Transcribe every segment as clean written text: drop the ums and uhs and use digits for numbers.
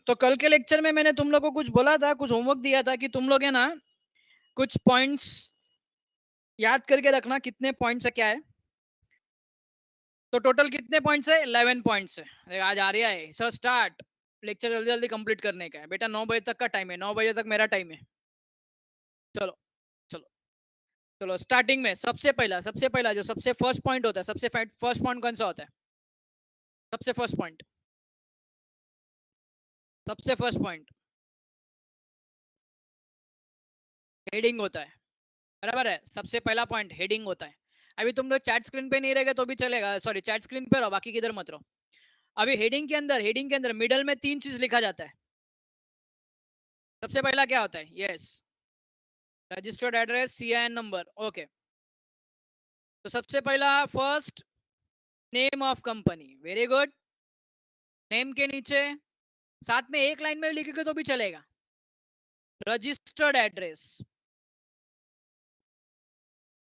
तो कल के लेक्चर में मैंने तुम लोग को कुछ बोला था, कुछ होमवर्क दिया था कि तुम लोग है ना कुछ पॉइंट्स याद करके रखना, कितने पॉइंट्स है क्या है। तो टोटल कितने पॉइंट्स है? 11 पॉइंट्स है। आज आ रहा है सर स्टार्ट, लेक्चर जल्दी जल्दी कंप्लीट करने का है बेटा। 9 बजे तक का टाइम है, 9 बजे तक मेरा टाइम है। चलो चलो चलो, स्टार्टिंग में सबसे पहला जो सबसे फर्स्ट पॉइंट होता है, सबसे फर्स्ट पॉइंट कौन सा होता है? सबसे फर्स्ट पॉइंट, सबसे फर्स्ट पॉइंट हेडिंग होता है, बराबर है। सबसे पहला पॉइंट हेडिंग होता है। अभी तुम लोग चैट स्क्रीन पे नहीं रहेगा तो भी चलेगा, सॉरी चैट स्क्रीन पे रहो, बाकी किधर मत रहो। अभी हेडिंग के अंदर मिडल में 3 चीज लिखा जाता है। सबसे पहला क्या होता है? Yes, registered address, CIN number. Okay, तो सबसे पहला first name of company, very good. Name के नीचे साथ में एक लाइन में लिखेंगे तो भी चलेगा, registered address,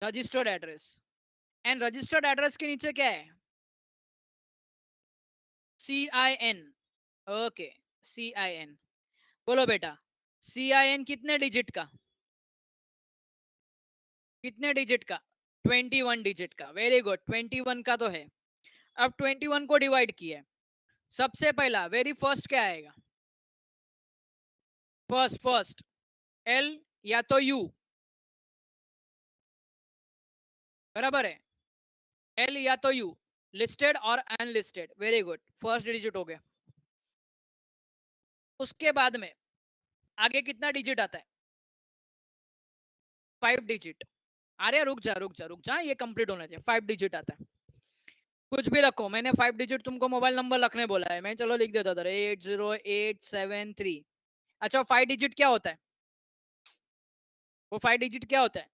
registered address. And registered address के नीचे क्या है? सीआईएन। Okay, CIN. बोलो बेटा, सीआईएन कितने डिजिट का? कितने डिजिट का? 21 डिजिट का, वेरी गुड। 21 का तो है। अब 21 को डिवाइड किया है। सबसे पहला वेरी फर्स्ट क्या आएगा? फर्स्ट फर्स्ट एल या तो यू, बराबर है। एल या तो यू, लिस्टेड और unlisted, very good. First digit हो गया। उसके बाद में आगे कितना डिजिट आता है? 5 डिजिट। अरे रुक जा, ये कंप्लीट होना चाहिए। 5 डिजिट आता है। कुछ भी रखो, मैंने 5 डिजिट तुमको मोबाइल नंबर रखने बोला है, मैं चलो लिख देता था 8087 3। अच्छा, 5 डिजिट क्या होता है? वो 5 डिजिट क्या होता है?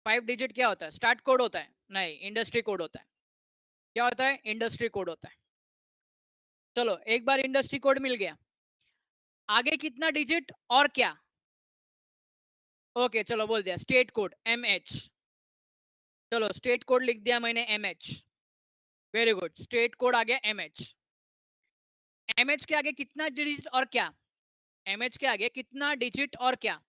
5 डिजिट क्या होता है? स्टार्ट कोड होता है? नहीं, इंडस्ट्री कोड होता है। क्या होता है? इंडस्ट्री कोड होता है। चलो, एक बार इंडस्ट्री कोड मिल गया, आगे कितना डिजिट और क्या? ओके चलो, बोल दिया स्टेट कोड MH। चलो, स्टेट कोड लिख दिया मैंने MH, very good. State code आ गया MH। MH के आगे कितना डिजिट और क्या? MH के आगे कितना डिजिट और क्या?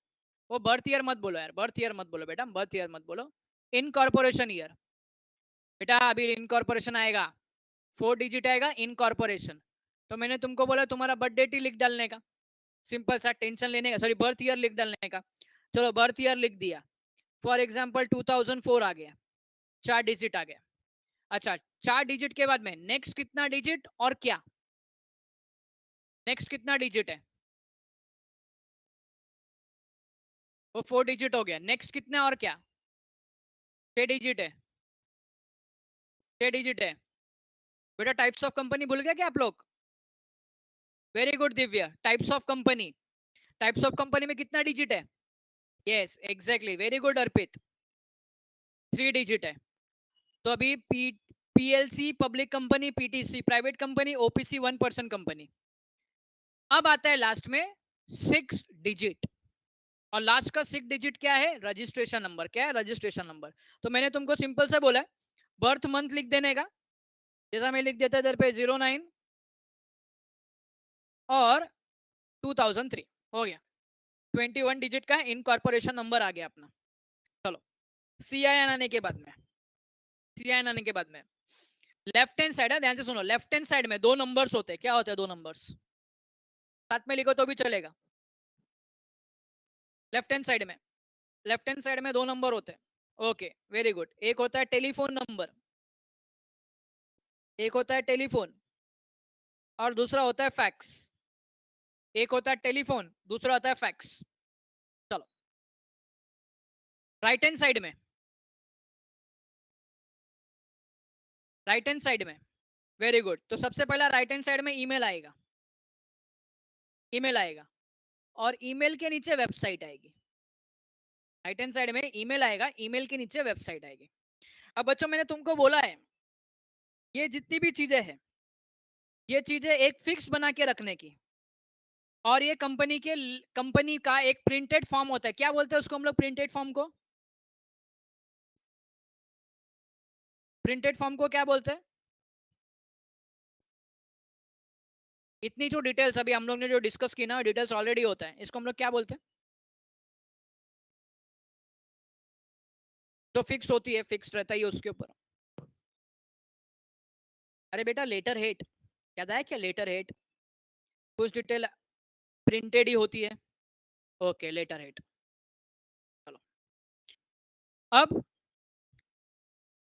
वो बर्थ ईयर मत बोलो यार, बर्थ ईयर मत बोलो बेटा, बर्थ ईयर मत बोलो। इनकॉर्पोरेशन ईयर बेटा, अभी इनकॉर्पोरेशन आएगा, 4 डिजिट आएगा इनकॉर्पोरेशन। तो मैंने तुमको बोला तुम्हारा बर्थ डेट ही लिख डालने का, सिंपल सा, टेंशन लेने का, सॉरी बर्थ ईयर लिख डालने का। चलो, बर्थ ईयर लिख दिया। फॉर एग्जाम्पल 2004 आ गया, 4 डिजिट आ गया। अच्छा, 4 डिजिट के बाद में नेक्स्ट कितना डिजिट और क्या? नेक्स्ट कितना डिजिट है? वो 4 डिजिट हो गया। नेक्स्ट कितना और क्या? 6 डिजिट है, 6 डिजिट है बेटा। टाइप्स ऑफ कंपनी भूल गया क्या आप लोग? Very good Divya, types of company. Types of company में कितना डिजिट है? यस एग्जैक्टली, वेरी गुड अर्पित, 3 डिजिट है। तो अभी PLC public company, PTC private company, OPC 1% company. अब आता है लास्ट में 6 डिजिट, और लास्ट का 6 डिजिट क्या है? Registration number. क्या है? Registration number. तो मैंने तुमको सिंपल से बोला है बर्थ मंथ लिख देने का, जैसा मैं लिख देता इधर पे 09 और 2003, हो गया। 21 डिजिट का इनकॉर्पोरेशन नंबर आ गया अपना। चलो, सीआईएन आने के बाद में, सीआईएन आने के बाद में लेफ्ट हैंड साइड है, ध्यान से सुनो। लेफ्ट हैंड साइड में 2 नंबर्स होते हैं। क्या होते हैं 2 नंबर्स? साथ में लिखो तो भी चलेगा। लेफ्ट हैंड साइड में, लेफ्ट हैंड साइड में 2 नंबर होते हैं। Okay, very good. एक होता है टेलीफोन नंबर, एक होता है टेलीफोन, और दूसरा होता है फैक्स। एक होता है टेलीफोन, दूसरा होता है फैक्स। चलो, राइट हैंड साइड में, राइट हैंड साइड में, वेरी गुड। तो सबसे पहला राइट हैंड साइड में ईमेल आएगा, ईमेल आएगा, और ईमेल के नीचे वेबसाइट आएगी। राइट हैंड साइड में ईमेल आएगा, ईमेल के नीचे वेबसाइट आएगी। अब बच्चों, मैंने तुमको बोला है ये जितनी भी चीजें हैं, ये चीजें एक फिक्स बना के रखने की, और ये कंपनी का एक प्रिंटेड फॉर्म होता है। क्या बोलते हैं उसको हम लोग? प्रिंटेड फॉर्म को, प्रिंटेड फॉर्म को क्या बोलते हैं? इतनी जो डिटेल्स अभी हम लोग ने जो डिस्कस की ना, डिटेल्स ऑलरेडी होता है, इसको हम लोग क्या बोलते हैं? तो फिक्स होती है, फिक्स रहता ही है उसके ऊपर। अरे बेटा लेटर हेड याद आया क्या? लेटर हेड कुछ डिटेल प्रिंटेड ही होती है। Okay letterhead. चलो अब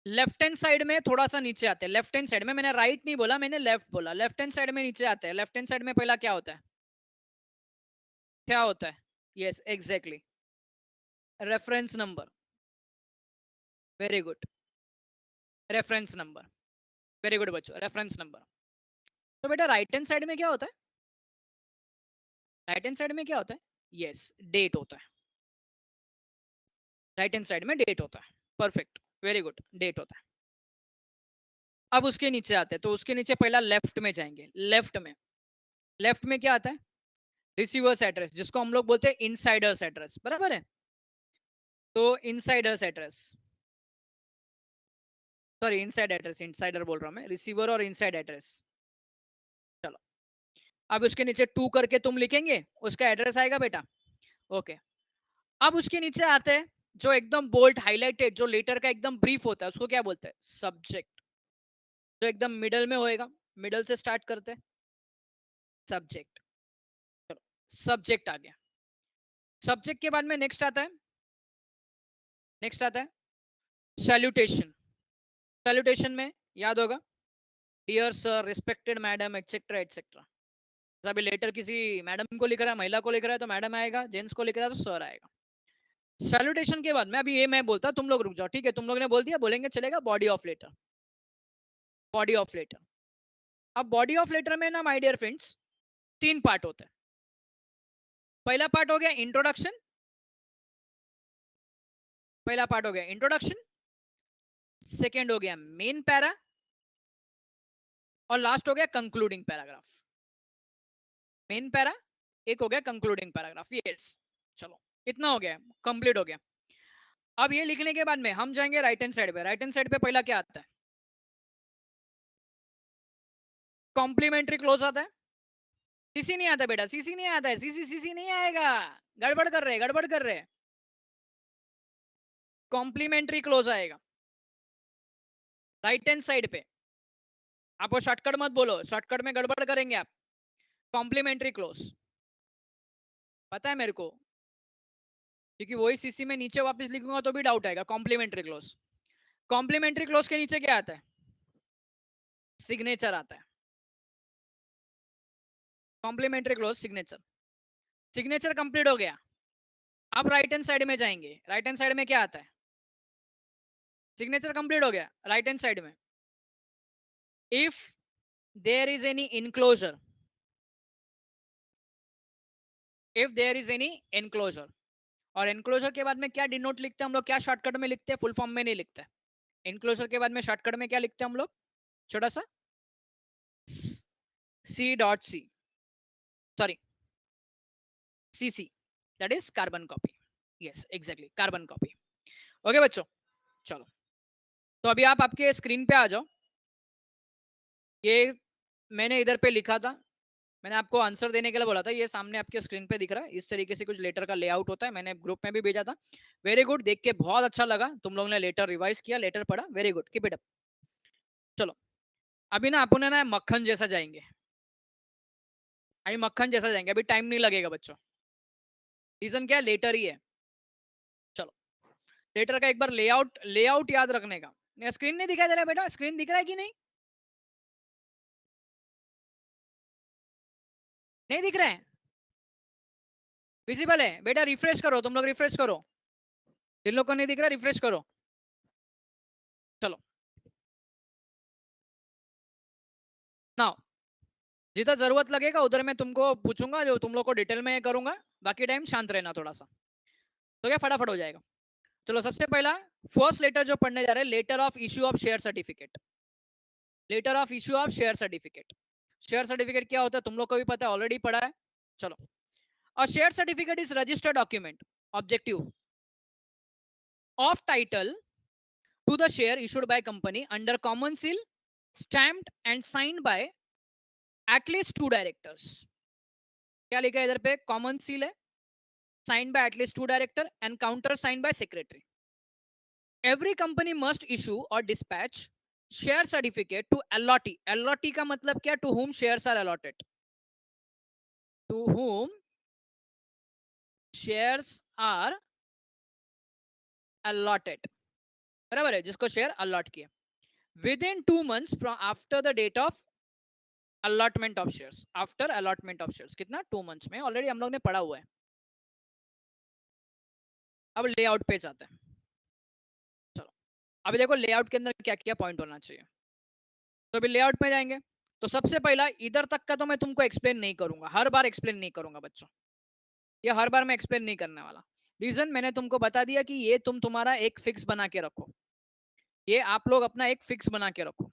लेफ्ट हैंड साइड में थोड़ा सा नीचे आते हैं। लेफ्ट हैंड साइड में, मैंने राइट नहीं बोला, मैंने लेफ्ट बोला। लेफ्ट हैंड साइड में नीचे आते हैं। लेफ्ट हैंड साइड में पहला क्या होता है? क्या होता है? Yes exactly, reference number. Very good, reference number. Very good बच्चों, रेफरेंस नंबर। तो बेटा राइट हैंड साइड में क्या होता है? राइट हैंड साइड में क्या होता है? यस डेट होता है। राइट हैंड साइड में डेट होता है। परफेक्ट, वेरी गुड, डेट होता है। अब उसके नीचे आते हैं, तो उसके नीचे पहला लेफ्ट में जाएंगे। लेफ्ट में, लेफ्ट में क्या आता है? रिसीवर्स एड्रेस, जिसको हम लोग बोलते हैं इनसाइडर्स एड्रेस, बराबर है? तो Insiders address, sorry inside address, insider बोल रहा हूं मैं, रिसीवर और इनसाइड एड्रेस। चलो अब उसके नीचे 2 करके तुम लिखेंगे, उसका एड्रेस आएगा बेटा। ओके, अब उसके नीचे आते हैं जो एकदम बोल्ड हाईलाइटेड, जो लेटर का एकदम ब्रीफ होता है, उसको क्या बोलते हैं? सब्जेक्ट। जो एकदम मिडल में होएगा, मिडल से स्टार्ट करते हैं, सब्जेक्ट। चलो सब्जेक्ट आ गया। सब्जेक्ट के बाद में नेक्स्ट आता है, नेक्स्ट आता है सैल्यूटेशन। सैल्यूटेशन में याद होगा, dear sir, respected madam, et cetera et cetera. अभी लेटर किसी मैडम को लिख रहा है, महिला को लिख रहा है, तो मैडम आएगा, जेंट्स को लिख रहा है तो सर आएगा। सैल्यूटेशन के बाद में अभी ये मैं बोलता, तुम लोग रुक जाओ, ठीक है? तुम लोग ने बोल दिया, बोलेंगे चलेगा। Body of letter, body of letter. अब बॉडी ऑफ लेटर में ना माय डियर फ्रेंड्स 3 पार्ट होते हैं। पहला पार्ट हो गया इंट्रोडक्शन, पहला पार्ट हो गया इंट्रोडक्शन। सेकेंड हो गया मेन पैरा, और लास्ट हो गया कंक्लूडिंग पैराग्राफ। मेन पैरा, एक हो गया कंक्लूडिंग पैराग्राफ। यस, चलो इतना हो गया, कंप्लीट हो गया। अब ये लिखने के बाद में हम जाएंगे राइट हैंड साइड पे। राइट हैंड साइड पे पहला क्या आता है? कॉम्प्लीमेंट्री क्लोज आता है। सीसी नहीं आता बेटा, सीसी नहीं आता है, सीसी सीसी नहीं आएगा। गड़बड़ कर रहे, गड़बड़ कर रहे। कॉम्प्लीमेंट्री क्लोज आएगा राइट हैंड साइड पे। आपको शॉर्टकट मत बोलो, शॉर्टकट में गड़बड़ करेंगे आप। कॉम्प्लीमेंट्री क्लोज पता है मेरे को, क्योंकि वही सीसी में नीचे वापस लिखूंगा तो भी डाउट आएगा। कॉम्प्लीमेंट्री क्लोज, कॉम्प्लीमेंट्री क्लोज के नीचे क्या आता है? सिग्नेचर आता है। Complimentary close signature, signature complete हो गया। अब राइट हैंड साइड में जाएंगे। राइट हैंड साइड में क्या आता है? सिग्नेचर कंप्लीट हो गया। राइट हैंड साइड में if there is any inclosure, if there is any enclosure. और एनक्लोजर के बाद में क्या डिनोट लिखते हैं हम लोग? क्या शॉर्टकट में लिखते हैं? फुल फॉर्म में नहीं लिखते। एनक्लोजर के बाद में शॉर्टकट में क्या लिखते हैं हम लोग? छोटा सा C dot C, sorry CC, that is carbon copy. Yes exactly, carbon copy. Okay बच्चों, चलो तो अभी आप आपके स्क्रीन पे आ जाओ। ये मैंने इधर पे लिखा था, मैंने आपको आंसर देने के लिए बोला था, ये सामने आपके स्क्रीन पे दिख रहा है। इस तरीके से कुछ लेटर का लेआउट होता है, मैंने ग्रुप में भी भेजा था। वेरी गुड, देख के बहुत अच्छा लगा, तुम लोगों ने लेटर रिवाइज किया, लेटर पढ़ा। Very good, keep it up. चलो अभी ना अपन ना मक्खन जैसा जाएंगे, अभी मक्खन जैसा जाएंगे, अभी टाइम नहीं लगेगा बच्चों। रीजन क्या है? लेटर ही है। चलो लेटर का एक बार लेआउट, लेआउट याद रखने का। स्क्रीन नहीं दिखाई दे रहा बेटा? स्क्रीन दिख रहा है कि नहीं? नहीं दिख रहा है? विजिबल है बेटा? रिफ्रेश करो, तुम लोग रिफ्रेश करो। जिन लोग को नहीं दिख रहा रिफ्रेश करो। चलो नाउ जितना जरूरत लगेगा उधर मैं तुमको पूछूंगा, जो तुम लोग को डिटेल में करूंगा। बाकी टाइम शांत रहना थोड़ा सा, तो क्या फटाफट हो जाएगा। चलो सबसे पहला फर्स्ट लेटर जो पढ़ने जा रहे हैं, letter of issue of share certificate. Letter of issue of share certificate. Share certificate क्या होता है तुम लोग को भी पता है, ऑलरेडी पढ़ा है। चलो, और share certificate is registered document objective of title to the share issued by company under common seal, stamped and signed by at least 2 directors. क्या लिखा है इधर पे? कॉमन सील है, signed by at least 2 director and counter signed by secretary. Every company must issue और dispatch share certificate to allottee. Allottee का मतलब क्या? To whom shares are allotted, to whom shares are allotted, बराबर है, जिसको share allot किया, within 2 months from after the date of allotment of shares. After allotment of shares कितना? 2 months में, already हम लोग ने पढ़ा हुआ है। अब लेआउट पे जाते हैं। चलो अभी देखो लेआउट के अंदर क्या क्या पॉइंट होना चाहिए। तो अभी लेआउट में जाएंगे, तो सबसे पहला इधर तक का तो मैं तुमको एक्सप्लेन नहीं करूंगा, हर बार एक्सप्लेन नहीं करूंगा बच्चों, ये हर बार मैं एक्सप्लेन नहीं करने वाला। रीजन मैंने तुमको बता दिया कि ये तुम तुम्हारा एक फिक्स बना के रखो, ये आप लोग अपना एक फिक्स बना के रखो,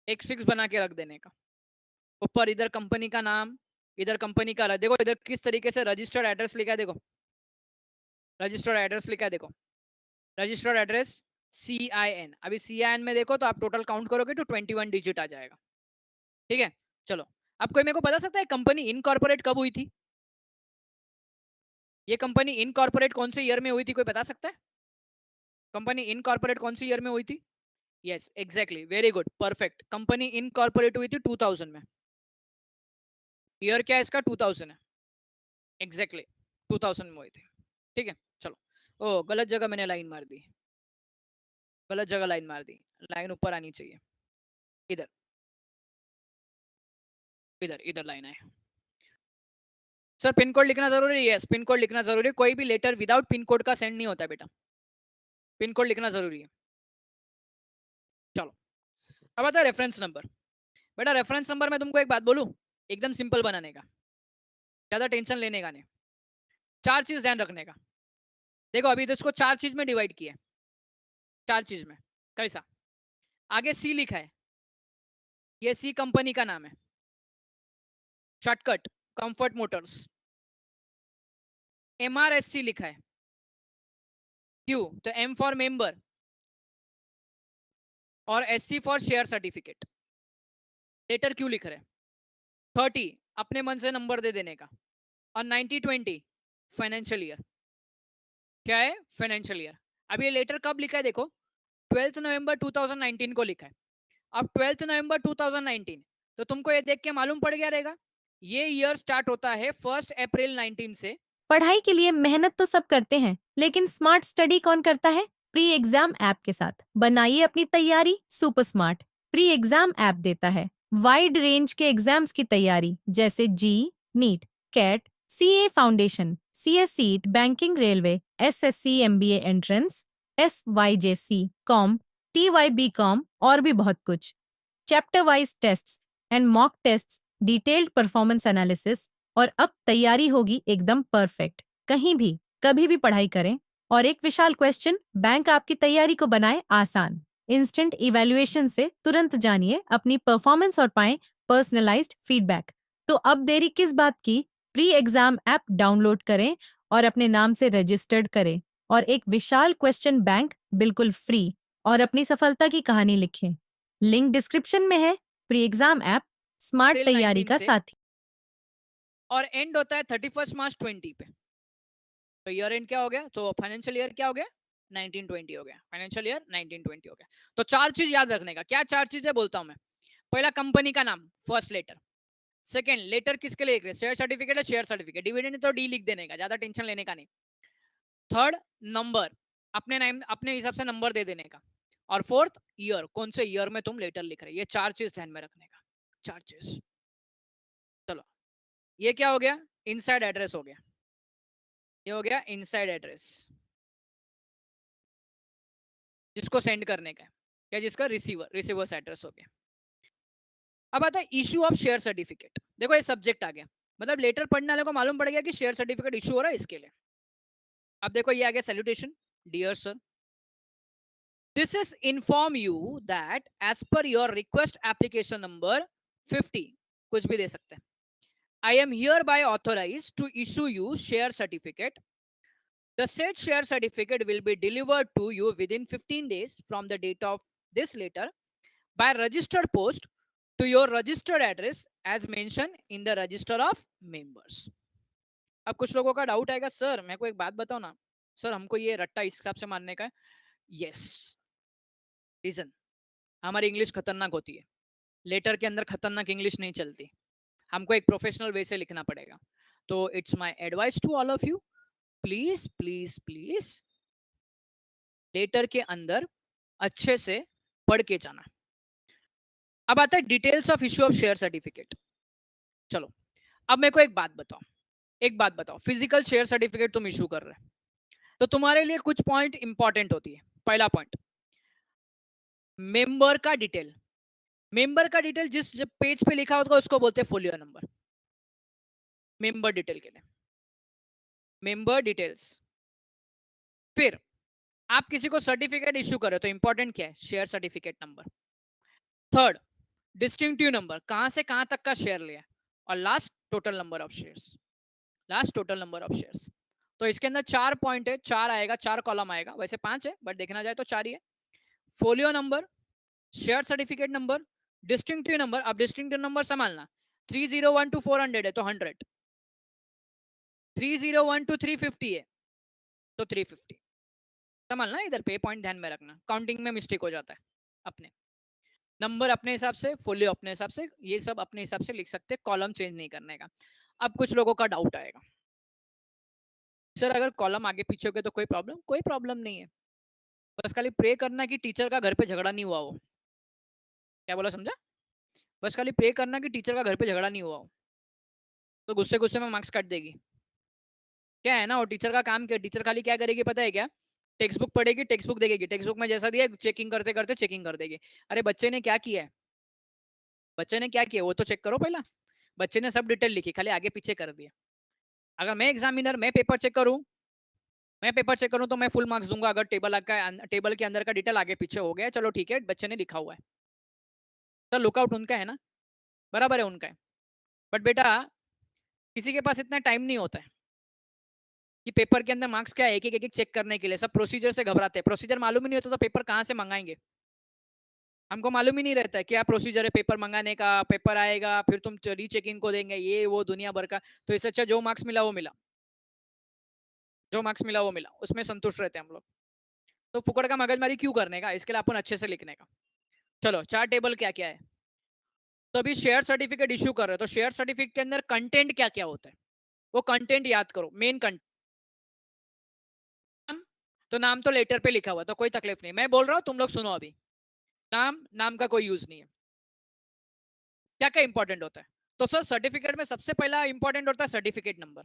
एक फिक्स बना के रख देने का। ऊपर इधर कंपनी का नाम, इधर कंपनी का, देखो इधर किस तरीके से रजिस्टर्ड एड्रेस लिखा है, देखो रजिस्टर्ड एड्रेस लिखा है, देखो रजिस्टर्ड एड्रेस CIN। अभी CIN में देखो तो आप टोटल काउंट करोगे तो 21 डिजिट आ जाएगा। ठीक है, चलो अब कोई मेरे को बता सकता है कंपनी इनकॉर्पोरेट कब हुई थी? ये कंपनी इनकॉर्पोरेट कौन से ईयर में हुई थी, कोई बता सकता है? कंपनी इनकॉर्पोरेट कौन सी ईयर में हुई थी? Yes exactly, very good, perfect. Company incorporate हुई थी 2000 में। ईयर क्या है इसका? 2000 है, एग्जैक्टली 2000 में हुई थी। ठीक है, चलो। ओ गलत जगह मैंने लाइन मार दी, गलत जगह लाइन मार दी, लाइन ऊपर आनी चाहिए, इधर इधर इधर लाइन है। सर पिन कोड लिखना जरूरी है? यस पिन कोड लिखना जरूरी है, कोई भी लेटर विदाउट पिन कोड का सेंड नहीं होता बेटा, पिन कोड लिखना जरूरी है। चलो अब आता है रेफरेंस नंबर। बेटा रेफरेंस नंबर में तुमको एक बात बोलूं, एकदम सिंपल बनाने का, ज्यादा टेंशन लेने का नहीं। 4 चीज ध्यान रखने का। देखो अभी इसको 4 चीज में डिवाइड किया है, 4 चीज में। कैसा? आगे सी लिखा है, ये सी कंपनी का नाम है, शॉर्टकट कंफर्ट मोटर्स। MRSC लिखा है, क्यों? तो M फॉर मेंबर और SC for share certificate. Letter क्यों लिख रहे हैं? 30 अपने मन से नंबर दे देने का, और 90-20 फाइनेंशियल ईयर। क्या है? Financial year. अब ये लेटर कब लिखा है? देखो 12 नवंबर 2019 को लिखा है। अब 12 नवंबर 2019, तो तुमको ये देख के मालूम पड़ गया रहेगा ये ईयर स्टार्ट होता है 1 अप्रैल 19 से। पढ़ाई के लिए मेहनत तो सब करते हैं, लेकिन स्मार्ट स्टडी कौन करता है? प्री एग्जाम ऐप के साथ बनाइए अपनी तैयारी super smart. Pre exam app देता है वाइड रेंज के एग्जाम्स की तैयारी, जैसे JEE, NEET, CAT, CA foundation, CS सीट, banking, railway, SSC MBA entrance, SYJC com, TYB com और भी बहुत कुछ। Chapter wise tests and mock tests, detailed performance analysis, और अब तैयारी होगी एकदम परफेक्ट। कहीं भी कभी भी पढ़ाई करें, और एक विशाल क्वेश्चन बैंक आपकी तैयारी को बनाए आसान। इंस्टेंट इवैल्यूएशन से तुरंत जानिए अपनी परफॉर्मेंस और पाएं पर्सनलाइज्ड फीडबैक। तो अब देरी किस बात की? प्री एग्जाम ऐप डाउनलोड करें और अपने नाम से रजिस्टर्ड करें, और एक विशाल क्वेश्चन बैंक बिल्कुल फ्री, और अपनी सफलता की कहानी लिखें। लिंक डिस्क्रिप्शन में है। प्री एग्जाम ऐप स्मार्ट अप्रैल तैयारी 19 का से, साथी। और एंड होता है 31 मार्च 20 पे। तो ईयर एंड क्या हो गया? तो फाइनेंशियल ईयर क्या हो गया? 1920 हो गया, फाइनेंशियल ईयर 1920 हो गया। तो 4 चीज याद रखने का। क्या 4 चीजें बोलता हूं मैं? पहला कंपनी का नाम, फर्स्ट लेटर। सेकंड लेटर किसके लिए लिख रहे? शेयर सर्टिफिकेट है, शेयर सर्टिफिकेट। डिविडेंड तो डी लिख देने का, ज्यादा टेंशन लेने का नहीं। थर्ड नंबर, अपने नाम अपने हिसाब से नंबर दे देने का। और फोर्थ ईयर, कौन से ईयर में तुम लेटर लिख रहे। ये 4 चीज ध्यान में रखने का, 4 चीज। चलो ये क्या हो गया? इनसाइड एड्रेस हो गया, ये हो गया इनसाइड एड्रेस जिसको सेंड करने का है, या जिसका रिसीवर्स एड्रेस हो गया। अब आता है इशू ऑफ शेयर सर्टिफिकेट। देखो ये सब्जेक्ट आ गया, मतलब लेटर पढ़ने वाले को मालूम पड़ गया कि शेयर सर्टिफिकेट इशू हो रहा है इसके लिए। अब देखो ये आ गया salutation, dear sir, this is inform you that as per your request application number 50, कुछ भी दे सकते हैं, I am hereby authorized to issue you share certificate. The said share certificate will be delivered to you within 15 days from the date of this letter by registered post to your registered address as mentioned in the register of members. अब कुछ लोगों का doubt आएगा, sir मेरे को एक बात बताओ ना, सर हमको ये रट्टा इस हिसाब से मानने का है. यस, रीजन, हमारी इंग्लिश खतरनाक होती है, लेटर के अंदर खतरनाक इंग्लिश नहीं चलती, हमको एक प्रोफेशनल वे से लिखना पड़ेगा. तो it's my advice to all of you, please please please letter के अंदर अच्छे से पढ़ के जाना. अब आता है details of issue of share certificate. चलो, अब मेरे को एक बात बताओ, एक बात बताओ, फिजिकल शेयर सर्टिफिकेट तुम इशू कर रहे हैं तो तुम्हारे लिए कुछ पॉइंट इंपॉर्टेंट होती है. पहला पॉइंट, मेंबर का डिटेल. मेंबर का डिटेल जिस पेज पे लिखा होगा उसको बोलते हैं फोलियो नंबर. मेंबर डिटेल के लिए मेंबर डिटेल्स. फिर आप किसी को सर्टिफिकेट इशू कर रहे हो तो इंपॉर्टेंट क्या है, share certificate number. Third, distinctive number, कहां से कहां तक का शेयर लिया. और last, total number of shares. Last, total number of shares. तो इसके अंदर 4 पॉइंट है, 4 आएगा, 4 कॉलम आएगा, वैसे 5 है बट देखना जाए तो 4 ही है. Folio number, share certificate number, distinctive number. अब डिस्टिंक्टिव नंबर संभालना, 301 to 400 है तो 100, 301 to 350 है तो 350. संभालना, इधर पे पॉइंट ध्यान में रखना, काउंटिंग में मिस्टेक हो जाता है. अपने नंबर अपने हिसाब से, फोलियो अपने हिसाब से, ये सब अपने हिसाब से लिख सकते, कॉलम चेंज नहीं करने का. अब कुछ लोगों का डाउट आएगा, सर अगर कॉलम आगे पीछे हो गए तो कोई प्रॉब्लम? कोई प्रॉब्लम नहीं है, बस खाली प्रे करना कि टीचर का घर पे झगड़ा नहीं हुआ हो. क्या बोला, समझा? बस खाली प्रे करना कि टीचर का घर पे झगड़ा नहीं हुआ हो, तो गुस्से गुस्से में मार्क्स काट देगी. क्या है ना, वो टीचर का काम क्या, टीचर खाली क्या करेगी पता है क्या, टेक्स्ट बुक पढ़ेगी, टेक्स्ट बुक देगी, टेक्स्ट बुक में जैसा दिया चेकिंग करते करते चेकिंग कर देगी. अरे बच्चे ने क्या किया है, बच्चे ने क्या किया वो तो चेक करो पहला. बच्चे ने सब डिटेल लिखी, खाली आगे पीछे कर दिया. अगर मैं एग्जामिनर, मैं पेपर चेक करूं, मैं पेपर चेक करूं तो मैं फुल मार्क्स दूंगा अगर टेबल के अंदर का डिटेल आगे पीछे हो गया. चलो ठीक है, बच्चे ने लिखा हुआ है तो लुकआउट उनका है ना, बराबर है, उनका है. बट बेटा किसी के पास इतना टाइम नहीं होता है कि पेपर के अंदर मार्क्स क्या एक एक चेक करने के लिए. सब प्रोसीजर से घबराते हैं, प्रोसीजर मालूम ही नहीं होता तो पेपर कहाँ से मंगाएंगे. हमको मालूम ही नहीं रहता है क्या प्रोसीजर है पेपर मंगाने का, पेपर आएगा फिर तुम रीचेकिंग को देंगे, ये वो दुनिया भर का. तो इससे अच्छा जो मार्क्स मिला वो मिला, जो मार्क्स मिला वो मिला, उसमें संतुष्ट रहते हैं हम लोग. तो फुकड़ का मगजमारी क्यों करने का, इसके लिए अपन अच्छे से लिखने का. चलो, 4 टेबल क्या क्या है. तो अभी शेयर सर्टिफिकेट इश्यू कर रहे हो तो शेयर सर्टिफिकेट के अंदर कंटेंट क्या क्या होता है, वो कंटेंट याद करो. मेन कंटेंट, तो नाम तो लेटर पे लिखा हुआ तो कोई तकलीफ नहीं, मैं बोल रहा हूँ तुम लोग सुनो. अभी नाम, नाम का कोई यूज नहीं है. क्या क्या इंपॉर्टेंट होता है, तो सर सर्टिफिकेट में सबसे पहला इंपॉर्टेंट होता है सर्टिफिकेट नंबर,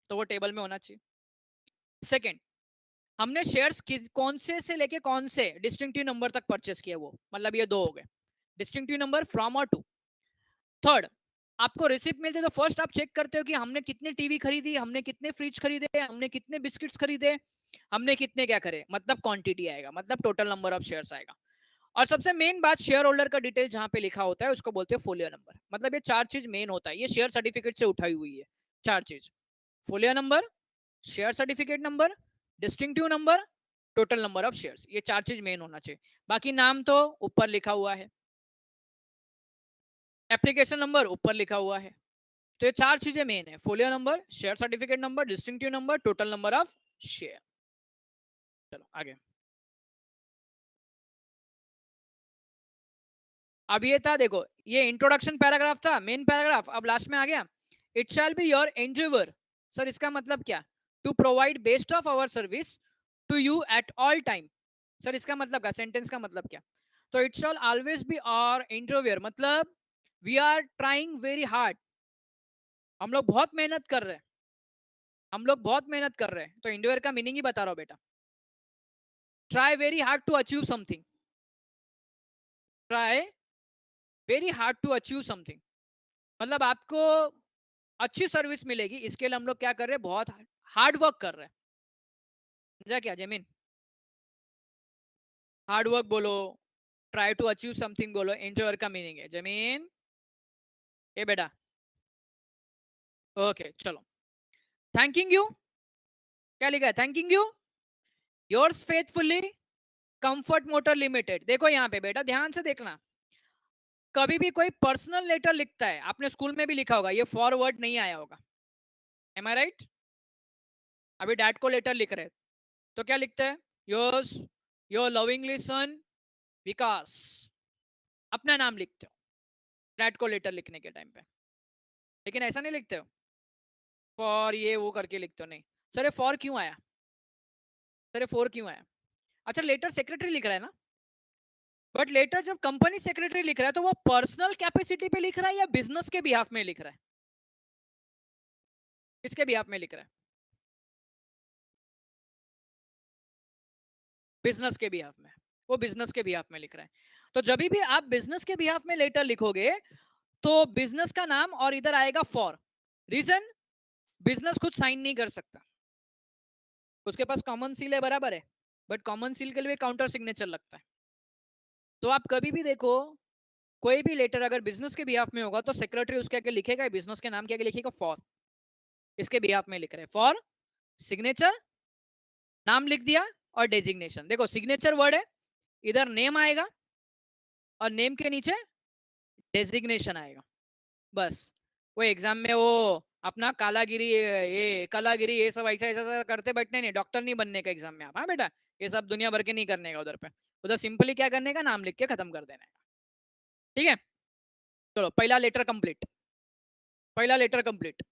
तो वो टेबल में होना चाहिए. सेकंड, हमने शेयर्स कौन से लेके कौन से डिस्टिंक्टिव नंबर तक परचेस किया, वो मतलब ये 2 हो गए, डिस्टिंक्टिव नंबर फ्रॉम और टू. थर्ड, आपको रिसिप्ट मिलती है तो फर्स्ट आप चेक करते हो कि हमने कितने टीवी खरीदी, हमने कितने फ्रिज खरीदे, हमने कितने बिस्किट्स खरीदे, हमने कितने क्या करे, मतलब क्वांटिटी आएगा, मतलब टोटल नंबर ऑफ शेयर्स आएगा. और सबसे मेन बात, शेयर होल्डर का डिटेल जहां पे लिखा होता है उसको बोलते हैं फोलियो नंबर. मतलब ये 4 चीज मेन होता है, ये शेयर सर्टिफिकेट से उठाई हुई है 4 चीज. Folio number, share certificate number, distinctive number, total number of shares, ये 4 चीज मेन होना चाहिए. बाकी नाम तो ऊपर लिखा हुआ है, एप्लीकेशन नंबर ऊपर लिखा हुआ है. तो ये 4 चीजें मेन है, folio number, share certificate number, distinctive number, total number of share. चलो आगे. अब ये था, देखो ये इंट्रोडक्शन पैराग्राफ था, मेन पैराग्राफ. अब लास्ट में आ गया, it shall be your endeavour. Sir इसका मतलब क्या, to provide best of our service to you at all time. Sir इसका मतलब क्या, सेंटेंस का मतलब क्या. तो it shall always be our endeavour, मतलब we are trying very hard, हम लोग बहुत मेहनत कर रहे हैं, हम लोग बहुत मेहनत कर रहे हैं. तो एंडेवर का मीनिंग ही बता रहा हूं बेटा, try very hard to achieve something, try very hard to achieve something, मतलब आपको अच्छी सर्विस मिलेगी इसके लिए हम लोग क्या कर रहे हैं, बहुत हार्ड वर्क कर रहे हैं. समझा क्या जमीन, हार्ड वर्क बोलो, ट्राई टू अचीव समथिंग बोलो, एंजॉय का मीनिंग है जमीन. ये बेटा ओके चलो. थैंकिंग यू, क्या लिखा है, thanking you yours faithfully comfort motor limited. देखो यहाँ पे बेटा ध्यान से देखना, कभी भी कोई पर्सनल लेटर लिखता है, आपने स्कूल में भी लिखा होगा, ये फॉरवर्ड नहीं आया होगा, एम आई राइट? अभी डैड को लेटर लिख रहे हैं तो क्या लिखते हैं? योर्स योर लविंगली सन विकास, अपना नाम लिखते हो डैड को लेटर लिखने के टाइम पे, लेकिन ऐसा नहीं लिखते हो फॉर ये वो करके लिखते हो, नहीं। सर ये फॉर क्यों आया? सर ये फॉर क्यों आया? अच्छा लेटर सेक्रेटरी लिख रहा है ना, बट लेटर जब कंपनी सेक्रेटरी लिख रहा है तो वो पर्सनल कैपेसिटी पे लिख रहा है या बिजनेस के बिहाफ में लिख रहा है? किसके बिहाफ में लिख रहा है? बिजनेस के बिहाफ में, वो बिजनेस के बिहाफ में लिख रहा है। तो जब भी आप बिजनेस के बिहाफ में लेटर लिखोगे तो बिजनेस का नाम और इधर आएगा फॉर। रीजन, बिजनेस खुद साइन नहीं कर सकता, उसके पास कॉमन सील है बराबर है, बट कॉमन सील के लिए काउंटर सिग्नेचर लगता है। तो आप कभी भी देखो कोई भी लेटर अगर बिजनेस के बिहाफ में होगा तो सेक्रेटरी उसके आगे लिखेगा, बिजनेस के नाम के आगे लिखेगा फॉर, इसके बिहाफ में लिख रहे हैं फॉर, सिग्नेचर, नाम लिख दिया, और डेजिग्नेशन। देखो सिग्नेचर वर्ड है, इधर नेम आएगा और नेम के नीचे डेजिग्नेशन आएगा, बस। वो एग्जाम में वो अपना कालागिरी ये कलागिरी ये सब ऐसा ऐसा करते बैठने नहीं, डॉक्टर नहीं बनने का एग्जाम में आप, हाँ बेटा, ये सब दुनिया भर के नहीं करने का उधर पे, उधर सिंपली क्या करने का, नाम लिख के खत्म कर देने का, ठीक है। चलो पहला लेटर कंप्लीट, पहला letter complete.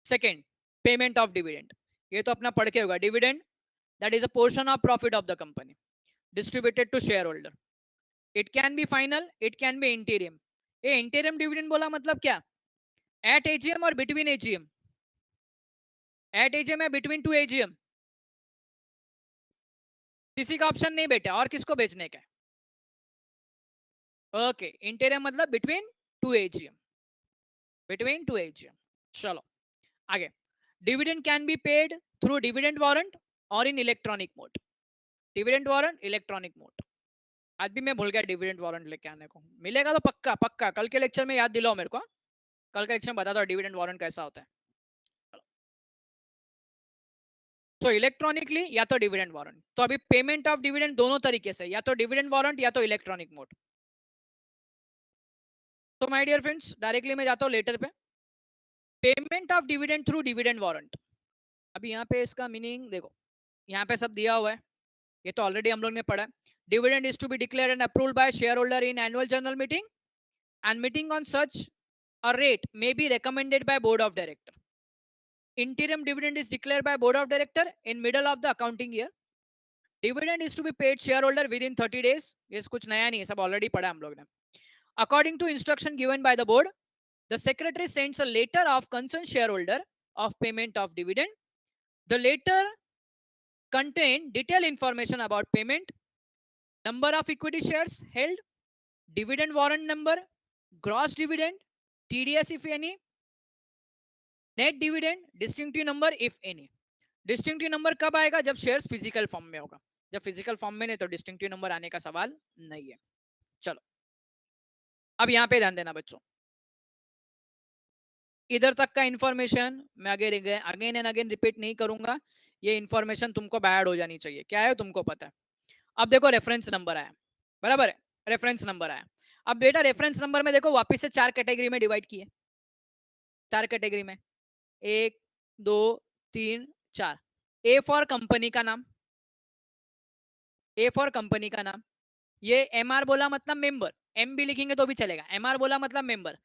Second, payment of dividend, ये तो अपना पढ़ के होगा। Dividend that is a portion of profit of the company distributed to share holder, it can be final, it can be interim. ये इंटीरियम डिविडेंड बोला मतलब क्या? एट एजीएम और बिटवीन एजीएम, एट एजीएम या बिटवीन टू एजीएम, किसी का option नहीं बेटा, और किसको बेचने का है? ओके, इंटीरियम मतलब between two AGM, between two AGM. चलो आगे, dividend can be paid through dividend warrant और in electronic mode, dividend warrant electronic mode. आज भी मैं भूल गया डिविडेंड वारंट लेके आने को, मिलेगा तो पक्का पक्का कल के लेक्चर में याद दिलाओ मेरे को, कल के लेक्चर में बता दो डिविडेंड वारंट कैसा होता है। तो इलेक्ट्रॉनिकली या तो डिविडेंड वारंट, तो अभी पेमेंट ऑफ डिविडेंड दोनों तरीके से, या तो डिविडेंड वारंट या तो इलेक्ट्रॉनिक मोड। तो माय डियर फ्रेंड्स डायरेक्टली मैं जाता हूं लेटर पे, payment of dividend through dividend warrant. अभी यहाँ पे इसका मीनिंग देखो, यहाँ पे सब दिया हुआ है, ये तो ऑलरेडी हम लोग ने पढ़ा। Dividend is to be declared and approved by share holder in annual general meeting and meeting on such a rate may be recommended by board of director. Interim dividend is declared by board of director in middle of the accounting year. Dividend is to be paid shareholder within 30 days. ये कुछ नया नहीं है, सब already पढ़ा हम लोग ने। According to instruction given by the board, the secretary sends a letter of concerned shareholder of payment of dividend. The letter contain detailed information about payment, number of equity shares held, dividend warrant number, gross dividend, TDS if any, net dividend, distinctive number if any. Distinctive number कब आएगा? जब shares physical form में होगा, जब physical form में नहीं तो distinctive number आने का सवाल नहीं है। चलो अब यहाँ पे ध्यान देना बच्चों, इधर तक का इंफॉर्मेशन मैं अगेन एंड अगेन रिपीट नहीं करूंगा, ये इंफॉर्मेशन तुमको बैड हो जानी चाहिए, क्या है तुमको पता है। अब देखो रेफरेंस नंबर आया, बराबर है, रेफरेंस नंबर आया। अब बेटा रेफरेंस नंबर में देखो वापिस से चार कैटेगरी में डिवाइड किए, चार कैटेगरी में, एक दो तीन चार। ए फॉर कंपनी का नाम, ए फॉर कंपनी का नाम, ये एम आर बोला मतलब मेंबर, एम भी लिखेंगे तो भी चलेगा, एम आर बोला मतलब मेंबर।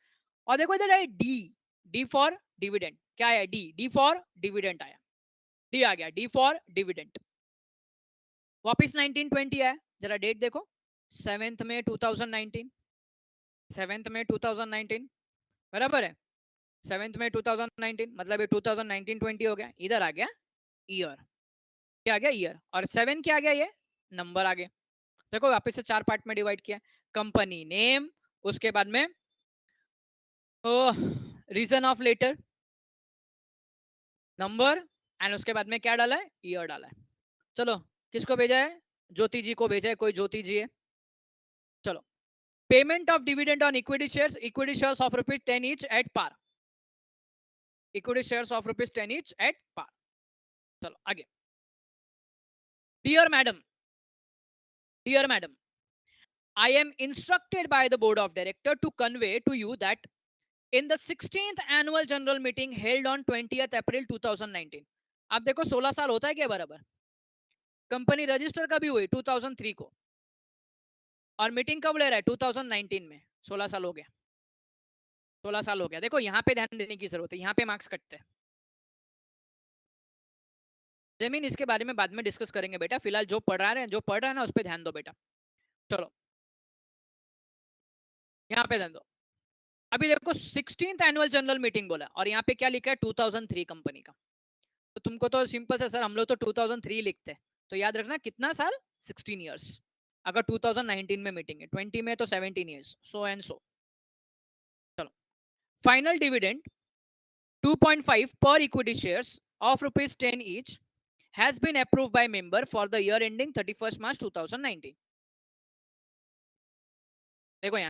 और देखो इधर है डी, डी फॉर डिविडेंड, क्या है डी, डी फॉर डिविडेंड आया, डी आ गया, डी फॉर डिविडेंड। वापिस 1920 आया, जरा डेट देखो, 7 मई 2019, 7 मई 2019, बराबर है, 7 मई 2019 मतलब ये 2019-20 हो गया, इधर आ गया ईयर, क्या आ गया ईयर, और 7 क्या आ गया, ये नंबर आ गया। देखो वापस से चार पार्ट में डिवाइड किया, कंपनी नेम, उसके बाद में reason of letter, number, and उसके बाद में क्या डाला है, ईयर डाला है। चलो किसको भेजा है, ज्योति जी को भेजा है, कोई ज्योति जी है। चलो payment of dividend on equity shares of ₹10 each at par, equity shares of ₹10 each at par. चलो आगे, dear madam, dear madam, I am instructed by the board of director to convey to you that in the 16th annual general meeting held on 20th April 2019. आप देखो 16 साल होता है क्या बराबर? Company register कभी हुई 2003 को, और मीटिंग कब ले रहा है 2019 में। 16 साल हो गया, 16 साल हो गया। देखो यहाँ पे ध्यान देने की जरूरत है, यहाँ पे मार्क्स कटते हैं। जमीन इसके बारे में बाद में डिस्कस करेंगे बेटा, फिलहाल जो पढ़ रहे हैं, जो पढ़ रहा है ना उस पर ध्यान दो बेटा। चलो यहाँ पे ध्यान दो। अभी देखो 16th एनुअल जनरल मीटिंग बोला, और यहाँ पे क्या लिखा है 2003 कंपनी का। तो तुमको तो सिंपल से, सर हम लोग तो 2003 लिखते हैं, तो याद रखना कितना साल, 16 इयर्स। अगर 2019 में मीटिंग है, 20 में तो 17 इयर्स, सो एंड सो। चलो, final dividend 2.5 per equity shares of rupees 10 each has been approved by member for the year ending 31st March 2019. देखो यहाँ